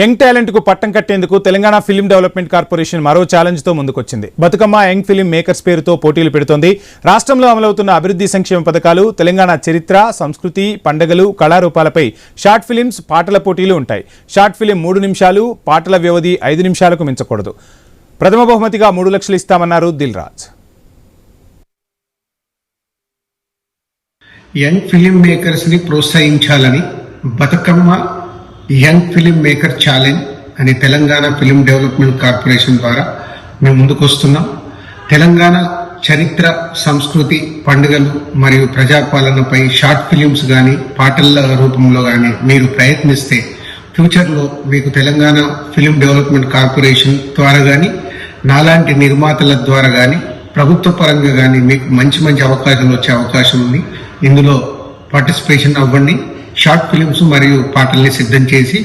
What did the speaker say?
Young talent కు పట్టం కట్టేందుకు తెలంగాణ ఫిల్మ్ డెవలప్మెంట్ కార్పొరేషన్ మరో ఛాలెంజ్ తో ముందుకొచ్చింది. బతుకమ్మ యంగ్ ఫిల్మ్ మేకర్స్ పేరుతో పోటీలు పెడుతోంది. రాష్ట్రంలో అమలవుతున్న అభివృద్ధి సంక్షేమ పథకాలు, తెలంగాణ చరిత్ర, సంస్కృతి, పండుగలు, కళారూపాలపై షార్ట్ ఫిలిమ్స్, పాటల పోటీలు ఉంటాయి. షార్ట్ ఫిలిం 3 నిమిషాలు, పాటల వ్యవధి 5 నిమిషాలకు మించకూడదు. ప్రథమ బహుమతిగా 3 లక్షలు ఇస్తామన్నారు Dil Raj. Young film makers ని ప్రోత్సహించాలని Bathukamma young film maker challenge అని తెలంగాణ ఫిలిం డెవలప్మెంట్ కార్పొరేషన్ ద్వారా మేము ముందుకు వస్తున్నాం. తెలంగాణ చరిత్ర, సంస్కృతి, పండుగలు మరియు ప్రజాపాలనపై షార్ట్ ఫిలిమ్స్ కానీ పాటల రూపంలో కానీ మీరు ప్రయత్నిస్తే ఫ్యూచర్లో మీకు తెలంగాణ ఫిలిం డెవలప్మెంట్ కార్పొరేషన్ ద్వారా కానీ నాలాంటి నిర్మాతల ద్వారా కానీ ప్రభుత్వ పరంగా కానీ మీకు మంచి మంచి అవకాశాలు వచ్చే అవకాశం ఉంది. ఇందులో పార్టిసిపేషన్ అవ్వండి. షార్ట్ ఫిలిమ్స్ మరియు పాటల్ని సిద్ధం చేసి